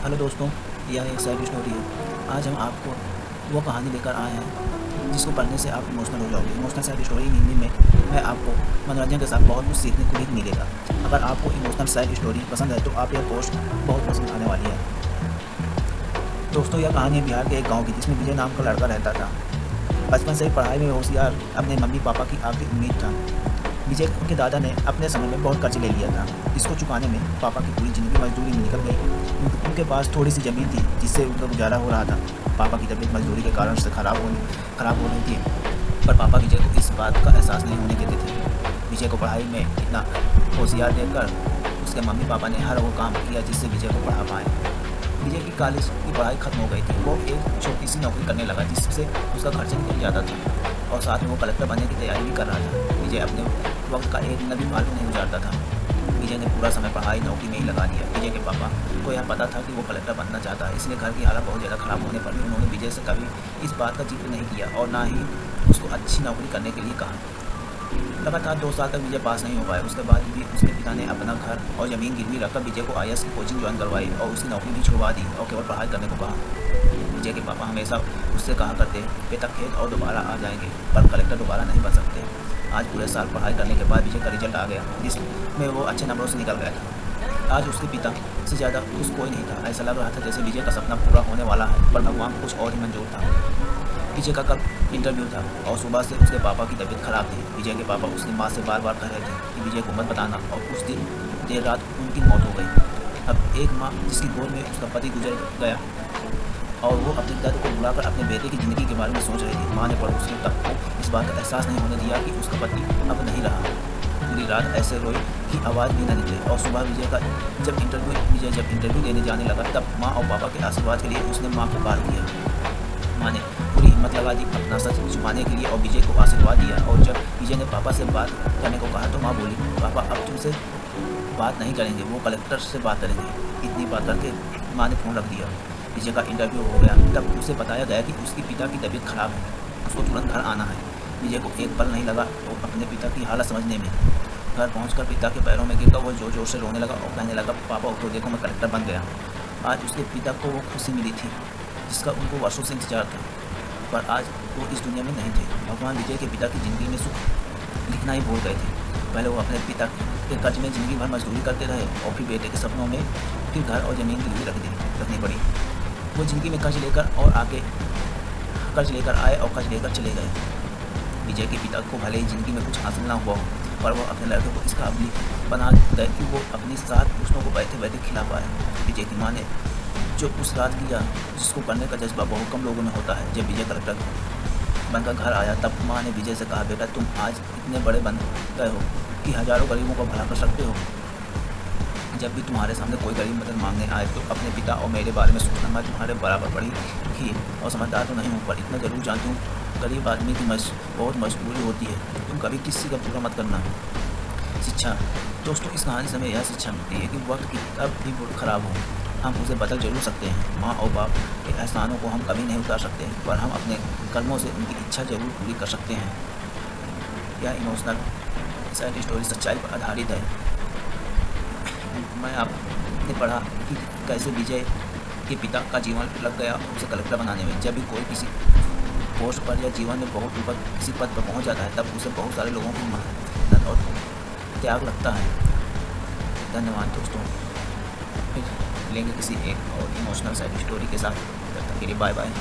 Hello दोस्तों, यह एक सैड स्टोरी है। आज हम आपको वो कहानी लेकर आए हैं जिसको पढ़ने से आप इमोशनल हो जाओगे। इमोशनल सैड स्टोरी हिंदी में आपको मनोरंजन के साथ बहुत कुछ सीखने को भी मिलेगा। अगर आपको इमोशनल सैड स्टोरी पसंद है तो आप यह पोस्ट बहुत पसंद आने वाली है। दोस्तों, यह कहानी है बिहार के एक गाँव की, जिसमें विजय नाम का लड़का रहता था। बचपन से ही पढ़ाई में होशियार, अपने मम्मी पापा की आखिरी उम्मीद था। विजय के दादा ने अपने समय में बहुत कर्ज ले लिया था, जिसको चुकाने में पापा की पूरी ज़िंदगी मजदूरी में निकल गई। उनके पास थोड़ी सी ज़मीन थी जिससे उनका गुजारा हो रहा था। पापा की तबीयत मजदूरी के कारण से खराब हो रही थी, पर पापा विजय को इस बात का एहसास नहीं होने देते थे। विजय को पढ़ाई में इतना होशियार देखकर उसके मम्मी पापा ने हर वो काम किया जिससे विजय को पढ़ा पाए। विजय की कॉलेज की पढ़ाई खत्म हो गई थी। वो एक छोटी सी नौकरी करने लगा जिससे उसका खर्च निकल जाता था, और साथ में वो कलेक्टर बनने की तैयारी भी कर रहा था। विजय अपने वक्त का एक मिनट भी फालतू नहीं गुजारता था। विजय ने पूरा समय पढ़ाई नौकरी में ही लगा दिया। विजय के पापा को यह पता था कि वो कलेक्टर बनना चाहता है, इसलिए घर की हालत बहुत ज़्यादा ख़राब होने पर भी उन्होंने विजय से कभी इस बात का जिक्र नहीं किया और ना ही उसको अच्छी नौकरी करने के लिए कहा। लगातार 2 साल तक विजय पास नहीं हो पाया। उसके बाद भी उसके पिता ने अपना घर और ज़मीन गिरवी रखकर विजय को IAS की कोचिंग ज्वाइन करवाई और उसकी नौकरी भी छुड़वा दी और केवल पढ़ाई करने को कहा। विजय के पापा हमेशा उससे कहा करते, बेटा खेत और दोबारा आ जाएंगे, पर कलेक्टर दोबारा नहीं बन सकते। आज पूरे साल पढ़ाई करने के बाद विजय का रिजल्ट आ गया, जिसमें वो अच्छे नंबरों से निकल गया था। आज उसके पिता से ज़्यादा खुश कोई नहीं था। ऐसा लग रहा था जैसे विजय का सपना पूरा होने वाला है, पर भगवान को कुछ और ही मंजूर था। विजय का कल इंटरव्यू था और सुबह से उसके पापा की तबीयत खराब थी। विजय के पापा उसकी माँ से बार बार कह रहे थे कि विजय को मत बताना, और उस दिन देर रात उनकी मौत हो गई। अब एक माँ जिसकी गोद में उसका पति गुजर गया और वो अपने दर्द को भुलाकर अपने बेटे की ज़िंदगी के बारे में सोच रही थी। माँ ने पड़ोसियों तक को इस बात का एहसास नहीं होने दिया कि उसका पति अब नहीं रहा। पूरी रात ऐसे रोई कि आवाज़ भी न निकले, और सुबह विजय जब इंटरव्यू देने जाने लगा, तब माँ और पापा के आशीर्वाद के लिए उसने माँ को कॉल किया। माँ ने पूरी हिम्मत लगा दी अपना सच छुपाने के लिए और विजय को आशीर्वाद दिया। और जब विजय ने पापा से बात करने को कहा तो माँ बोली, पापा अब तुमसे बात नहीं करेंगे, वो कलेक्टर से बात करेंगे। इतनी बात करके माँ ने फ़ोन रख दिया। विजय का इंटरव्यू हो गया, तब उसे बताया गया कि उसके पिता की तबीयत खराब है, उसको तुरंत घर आना है। विजय को एक पल नहीं लगा तो अपने पिता की हालत समझने में। घर पहुंचकर पिता के पैरों में गिरकर वो जोर जोर से रोने लगा और कहने लगा, पापा उठो, देखो मैं कलेक्टर बन गया। आज उसके पिता को वो खुशी मिली थी जिसका उनको वर्षों से इंतजार था, पर आज वो इस दुनिया में नहीं थे। भगवान विजय के पिता की ज़िंदगी में सुख लिखना ही भूल गए थे। पहले वो अपने पिता के कर्ज में ज़िंदगी भर मजदूरी करते रहे और फिर बेटे के सपनों में फिर घर और ज़मीन गिरवी रखनी पड़ी। वो ज़िंदगी में कर्ज लेकर आए और कर्ज लेकर चले गए। विजय के पिता को भले ही ज़िंदगी में कुछ हासिल ना हुआ हो, पर वो अपने लड़के को इस काबिल बना गए कि वो अपनी 7 पुश्तों को बैठे बैठे खिला पाए। विजय की माँ ने जो उस रात किया, जिसको करने का जज्बा बहुत कम लोगों में होता है। जब विजय कलेक्टर बनकर घर आया, तब माँ ने विजय से कहा, बेटा तुम आज इतने बड़े बन गए हो कि हज़ारों गरीबों को भला कर सकते हो। जब भी तुम्हारे सामने कोई गरीब मदद मांगने आए तो अपने पिता और मेरे बारे में सोचना। मैं तुम्हारे बराबर पढ़ी लिखी और समझदार तो नहीं हूँ, पर इतना ज़रूर जानती हूँ, गरीब आदमी की बहुत मजबूरी होती है। तुम कभी किसी का बुरा मत करना। शिक्षा। दोस्तों, इस कहानी से हमें यह शिक्षा मिलती है कि वक्त की कब भी मूड खराब हो, हम उसे बदल जरूर सकते हैं। माँ और बाप के एहसानों को हम कभी नहीं उतार सकते, पर हम अपने कर्मों से उनकी इच्छा जरूर पूरी कर सकते हैं। यह इमोशनल सैड स्टोरी सच्चाई पर आधारित है। मैं आपने पढ़ा कि कैसे विजय के पिता का जीवन लग गया उसे कलेक्टर बनाने में। जब भी कोई किसी पोस्ट पर या जीवन में बहुत ऊपर किसी पद पर पहुंच जाता है, तब उसे बहुत सारे लोगों की मेहनत और त्याग लगता है। धन्यवाद दोस्तों, फिर लेंगे किसी एक और इमोशनल सैड स्टोरी के साथ। तब तक के लिए बाय बाय।